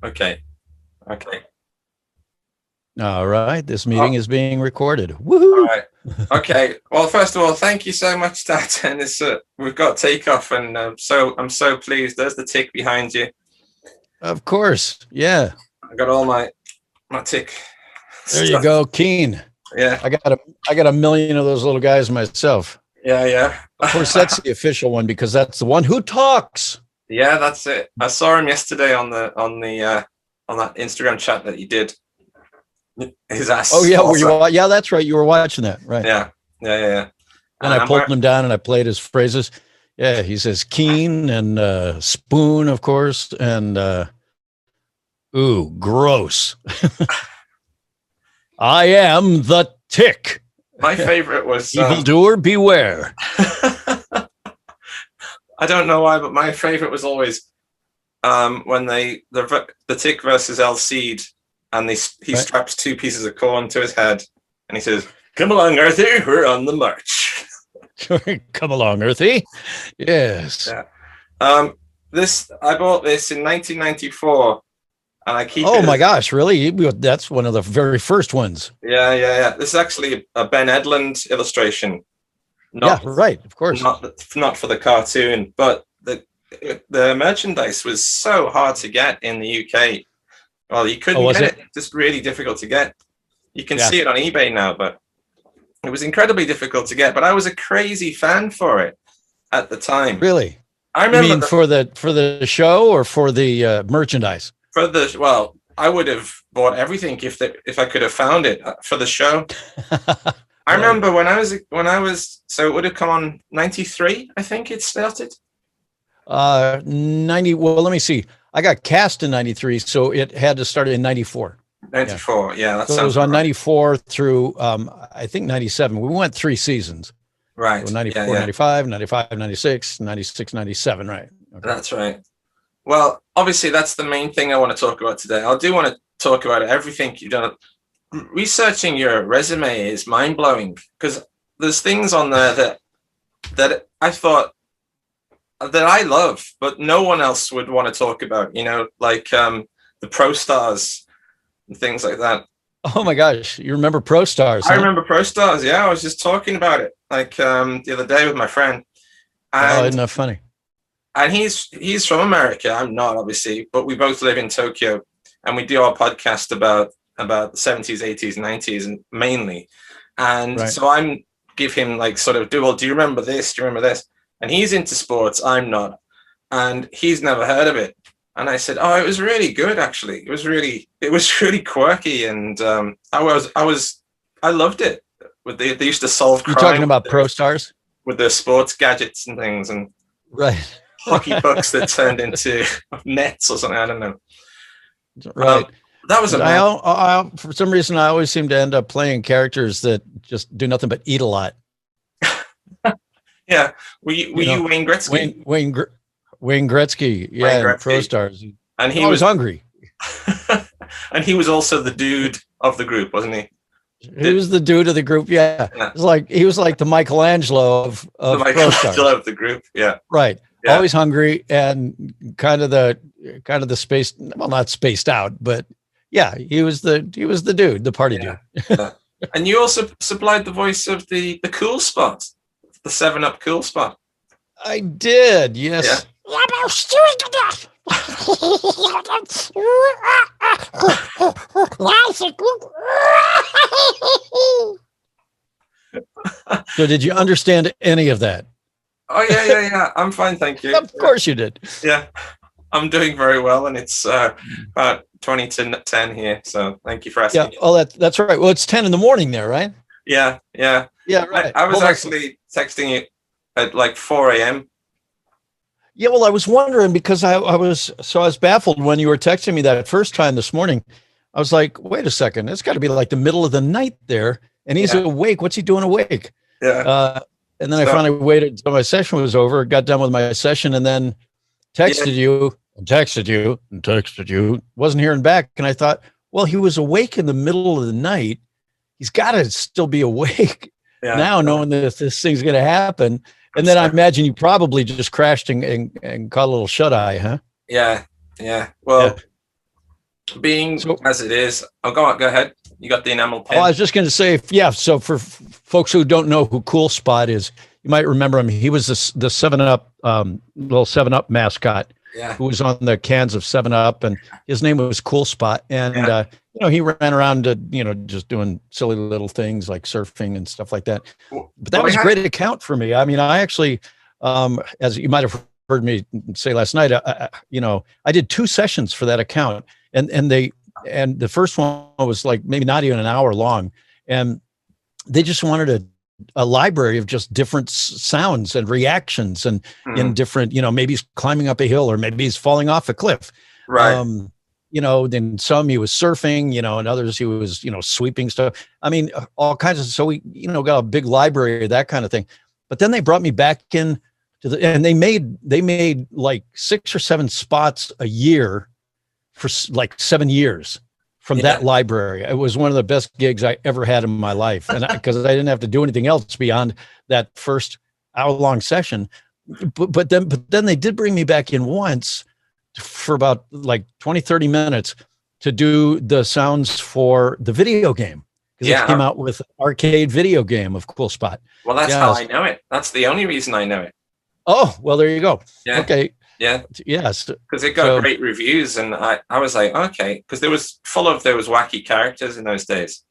Okay. Okay. All right. This Oh, meeting is being recorded. all Woohoo. right. Okay. Well, first of all, thank you so much, Dad. And we've got takeoff, and I'm so pleased. There's the tick behind you. Of course. Yeah. I got all my tick There you stuff. go. Keen. Yeah. I got a million of those little guys myself. Yeah. Yeah. Of course, that's the official one because that's the one who talks. Yeah. That's it. I saw him yesterday on that Instagram chat that you did. His ass. Oh yeah. Also. Yeah, that's right. You were watching that. Right. Yeah. Yeah. Yeah. Yeah. And I pulled him down and I played his phrases. Yeah. He says keen and spoon, of course. And ooh, gross. I am the tick. My favorite was evildoer beware. I don't know why, but my favorite was always when the tick versus El Cid, and he straps two pieces of corn to his head, and he says, "Come along, Arthur, we're on the march." Come along, Earthy. Yes. Yeah. I bought this in 1994, and I keep. Oh my gosh, really? That's one of the very first ones. Yeah, yeah, yeah. This is actually a Ben Edlund illustration. Yeah, right. Of course. Not for the cartoon, but the merchandise was so hard to get in the UK. Well, you couldn't get it. Just really difficult to get. You can see it on eBay now, but it was incredibly difficult to get. But I was a crazy fan for it at the time. Really? I remember. You mean for the show or for the merchandise? Well, I would have bought everything if I could have found it for the show. I remember when I was so it would have come on 93, I think it started. 90. Well, let me see. I got cast in 93, so it had to start in 94. 94, yeah. So it was on 94 through I think 97. We went 3 seasons. Right. So 94, 95, 95, 96, 96, 97, right. Okay. That's right. Well, obviously that's the main thing I want to talk about today. I do want to talk about everything you've done. Researching your resume is mind-blowing because there's things on there that I thought that I love, but no one else would want to talk about, like the Pro Stars and things like that. Oh my gosh, you remember Pro Stars? I remember Pro Stars, yeah. I was just talking about it like the other day with my friend. And, isn't that funny? And he's from America. I'm not, obviously, but we both live in Tokyo, and we do our podcast about the 70s, 80s, 90s, and mainly. And so I'm give him like sort of do you remember this? Do you remember this? And he's into sports. I'm not. And he's never heard of it. And I said, oh, it was really good, actually. It was really quirky. And I loved it. They used to solve crime. You're talking about Pro Stars? With their sports gadgets and things, and hockey pucks that turned into nets or something. I don't know. Right. That was for some reason, I always seem to end up playing characters that just do nothing but eat a lot. Yeah. Were you Wayne Gretzky? Wayne Gretzky. Yeah. Gretzky. Pro Stars. And he was hungry. And he was also the dude of the group, wasn't he? He was the dude of the group. Yeah. He was like the Michelangelo of Pro Stars. Of the group. Yeah. Right. Yeah. Always hungry and kind of the spaced, well, not spaced out, but yeah, he was the dude, the party dude. Yeah. And you also supplied the voice of the cool spot, the 7-Up cool spot. I did. Yes. Yeah. So did you understand any of that? Oh yeah. I'm fine, thank you. Of course you did. Yeah, I'm doing very well, and it's about 20 to 10 here. So thank you for asking. Yeah. Oh, that's right. Well, it's 10 in the morning there, right? Yeah. Right. I was actually texting you at like 4 a.m. Yeah, well, I was wondering because I was baffled when you were texting me that first time this morning. I was like, wait a second, it's got to be like the middle of the night there, and he's awake. What's he doing awake? Yeah. And then I finally waited until my session was over, got done with my session, and then texted you, wasn't hearing back. And I thought, well, he was awake in the middle of the night. He's got to still be awake now, knowing that this thing's going to happen. And then I imagine you probably just crashed and caught a little shut eye, huh? Yeah. Well, being as it is. Oh, go ahead. You got the enamel pin. Oh, I was just going to say, so for folks who don't know who Cool Spot is, you might remember him. He was the 7-Up, little 7-Up mascot who was on the cans of 7-Up, and his name was Cool Spot. And, he ran around, just doing silly little things like surfing and stuff like that. But that was a great account for me. I mean, I actually, as you might have heard me say last night, I did 2 sessions for that account, and the first one was like maybe not even an hour long, and they just wanted a library of just different sounds and reactions, and in different, maybe he's climbing up a hill, or maybe he's falling off a cliff, right? Then some he was surfing, and others he was sweeping stuff. I mean, all kinds of. So we got a big library of that kind of thing. But then they brought me back in and they made like 6 or 7 spots a year for like 7 years from that library. It was one of the best gigs I ever had in my life. And because I didn't have to do anything else beyond that first hour-long session. But then they did bring me back in once for about like 20, 30 minutes to do the sounds for the video game. Because they came out with an arcade video game of Cool Spot. Well, that's how I know it. That's the only reason I know it. Oh, well, there you go. Yeah. Okay. Yeah. Yes. Because it got great reviews, and I was like, okay, because there was full of those wacky characters in those days.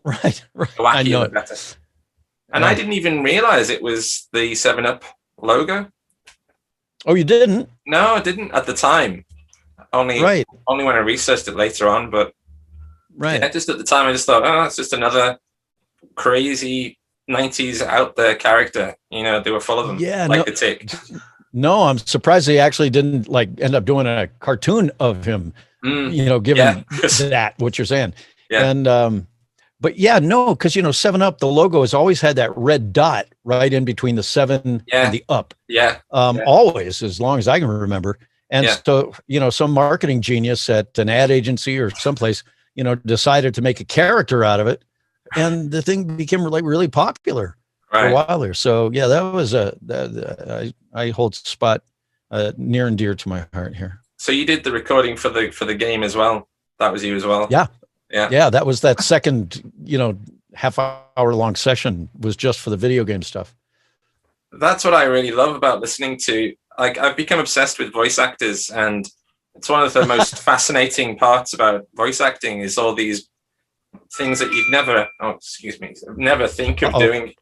Right. The wacky and better. And I didn't even realize it was the 7-Up logo. Oh, you didn't? No, I didn't at the time. Only when I researched it later on, but just at the time, I just thought, oh, it's just another crazy 90s out there character. They were full of them. Yeah, like the Tick. No, I'm surprised they actually didn't end up doing a cartoon of him. Given that what you're saying. Yeah. And but no, because 7-Up, the logo has always had that red dot right in between the 7 and the up. Yeah. Always, as long as I can remember. And so, some marketing genius at an ad agency or someplace, decided to make a character out of it. And the thing became really popular for a while there. So that was I hold Spot near and dear to my heart here. So you did the recording for the game as well. That was you as well. Yeah. That was that second, half-hour long session was just for the video game stuff. That's what I really love about listening to. Like, I've become obsessed with voice actors, and it's one of the most fascinating parts about voice acting is all these things that you'd never think of doing,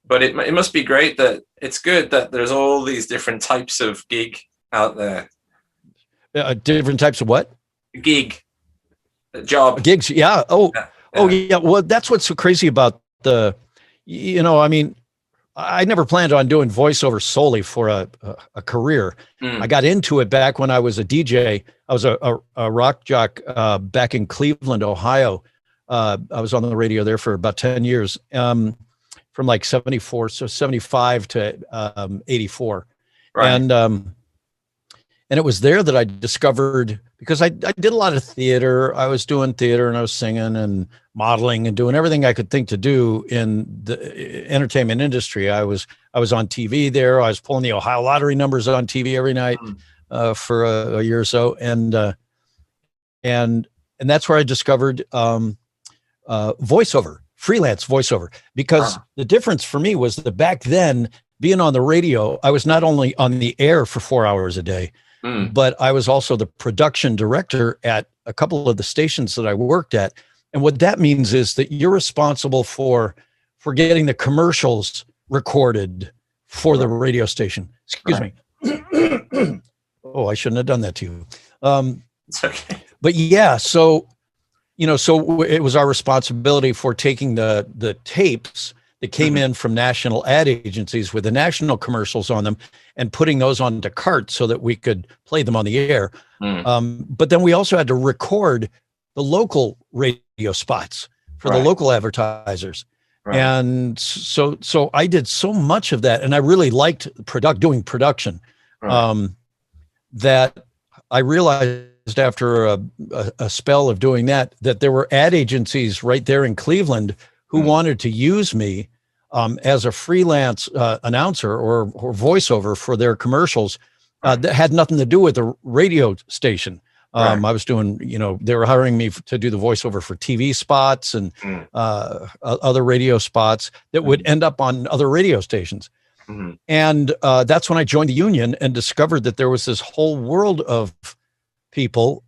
But it must be great that it's good that there's all these different types of gig out there. Different types of what? Gig. Job. Gigs, yeah. Oh, yeah. Well, that's what's so crazy about I never planned on doing voiceover solely for a career. I got into it back when I was a DJ. I was a rock jock back in Cleveland, Ohio. I was on the radio there for about 10 years, from like 75 to 84. Right. And it was there that I discovered, because I did a lot of theater. I was doing theater and I was singing and modeling and doing everything I could think to do in the entertainment industry. I was on TV there. I was pulling the Ohio lottery numbers on TV every night for a year or so. And that's where I discovered voiceover, freelance voiceover, because the difference for me was that back then, being on the radio, I was not only on the air for 4 hours a day, but I was also the production director at a couple of the stations that I worked at. And what that means is that you're responsible for getting the commercials recorded for the radio station. Excuse me. Oh, I shouldn't have done that to you. It's okay. But so it was our responsibility for taking the tapes that came in from national ad agencies with the national commercials on them and putting those onto carts so that we could play them on the air. But then we also had to record the local radio spots for the local advertisers. Right. And so I did so much of that, and I really liked doing production, that I realized after a spell of doing that there were ad agencies right there in Cleveland who wanted to use me as a freelance announcer or voiceover for their commercials that had nothing to do with the radio station. I was doing, they were hiring me to do the voiceover for TV spots and other radio spots that would end up on other radio stations. And that's when I joined the union and discovered that there was this whole world of people.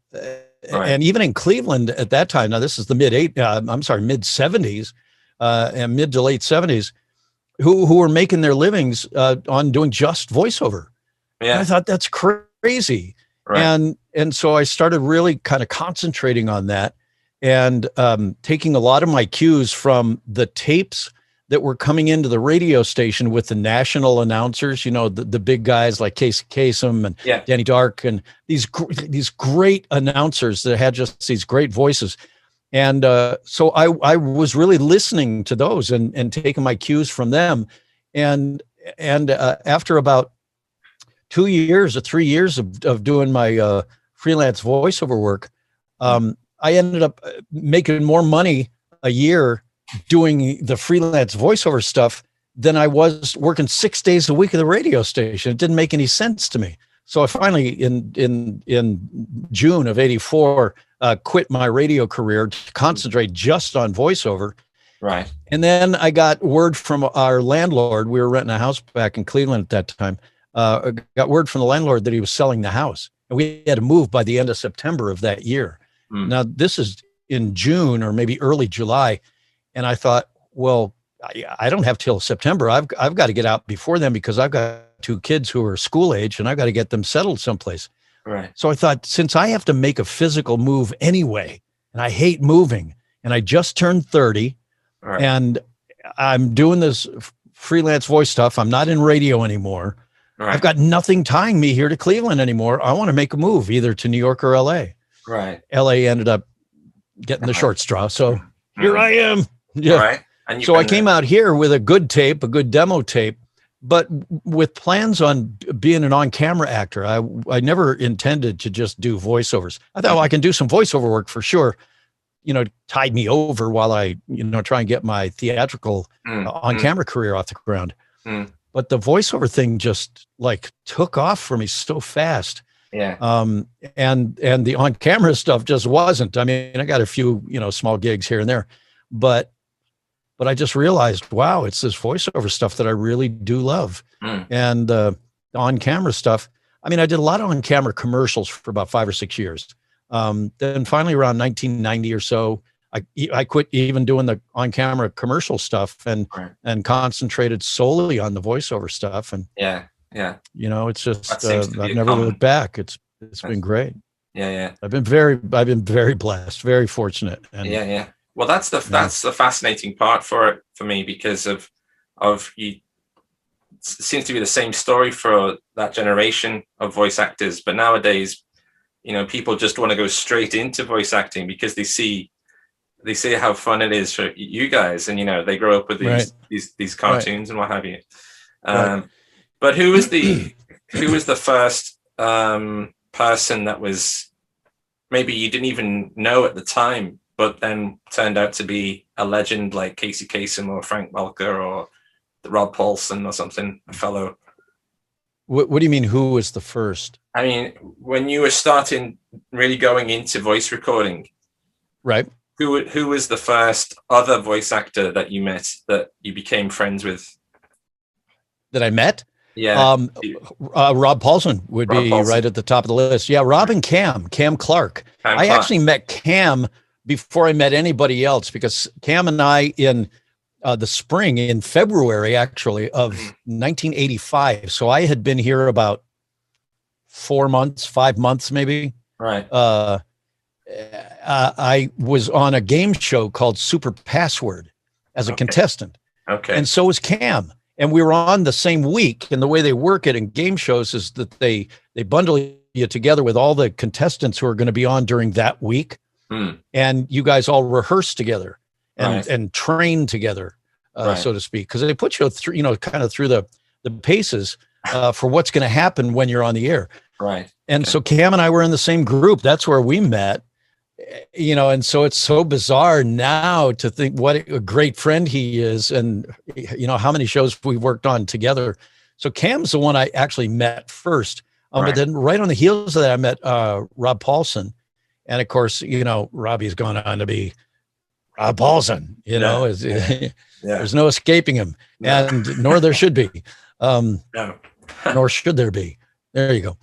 And even in Cleveland at that time, now this is the mid 70s and mid to late 70s, who were making their livings on doing just voiceover. Yeah. And I thought that's crazy. Right. And so I started really kind of concentrating on that and taking a lot of my cues from the tapes that were coming into the radio station with the national announcers, the big guys like Casey Kasem and Danny Dark and these great announcers that had just these great voices. And so I was really listening to those and taking my cues from them. And after about 2 years or 3 years of doing my freelance voiceover work, I ended up making more money a year doing the freelance voiceover stuff than I was working 6 days a week at the radio station. It didn't make any sense to me. So I finally, in June of '84, quit my radio career to concentrate just on voiceover. Right. And then I got word from our landlord. We were renting a house back in Cleveland at that time. Got word from the landlord that he was selling the house, and we had to move by the end of September of that year. Now this is in June or maybe early July. And I thought, well, I don't have till September. I've got to get out before then because I've got 2 kids who are school age and I've got to get them settled someplace. Right. So I thought, since I have to make a physical move anyway, and I hate moving, and I just turned 30, and I'm doing this freelance voice stuff. I'm not in radio anymore. Right. I've got nothing tying me here to Cleveland anymore. I want to make a move either to New York or LA. Right. LA ended up getting the short straw. So here I am. Yeah. Right. And so I came out here with a good tape, a good demo tape, but with plans on being an on-camera actor. I never intended to just do voiceovers. I thought, I can do some voiceover work for sure. Tide me over while I, try and get my theatrical on-camera career off the ground. But the voiceover thing just took off for me so fast. Yeah. And the on-camera stuff just wasn't. I mean, I got a few, small gigs here and there, but I just realized, wow, it's this voiceover stuff that I really do love. And on-camera stuff. I mean, I did a lot of on-camera commercials for about 5 or 6 years. Then finally around 1990 or so, I quit even doing the on-camera commercial stuff and concentrated solely on the voiceover stuff. And it's just I've never looked back. It's been great. I've been very blessed, very fortunate. And well, that's the fascinating part for me because of it seems to be the same story for that generation of voice actors, but nowadays, people just want to go straight into voice acting because they see how fun it is for you guys, and they grow up with these cartoons and what have you. But who was the first person that was maybe you didn't even know at the time, but then turned out to be a legend like Casey Kasem or Frank Welker or Rob Paulson or something, a fellow? What do you mean, who was the first? I mean, when you were starting really going into voice recording, right? Who was the first other voice actor that you met that you became friends with? That I met? Yeah. Rob Paulson would be right at the top of the list. Yeah, Rob and Cam Clark. I actually met Cam before I met anybody else because Cam and I in the spring, in February, actually, of 1985. So I had been here about 5 months, maybe. Right. I was on a game show called Super Password as a contestant. Okay. And so was Cam. And we were on the same week. And the way they work it in game shows is that they bundle you together with all the contestants who are going to be on during that week. And you guys all rehearse together and train together, so to speak, because they put you through, kind of through the paces for what's going to happen when you're on the air. Right. And so Cam and I were in the same group. That's where we met, and so it's so bizarre now to think what a great friend he is and, how many shows we've worked on together. So Cam's the one I actually met first. But then right on the heels of that, I met Rob Paulson. And of course, Robbie's gone on to be Rob Paulson, there's no escaping him, and nor there should be, no. nor should there be. There you go.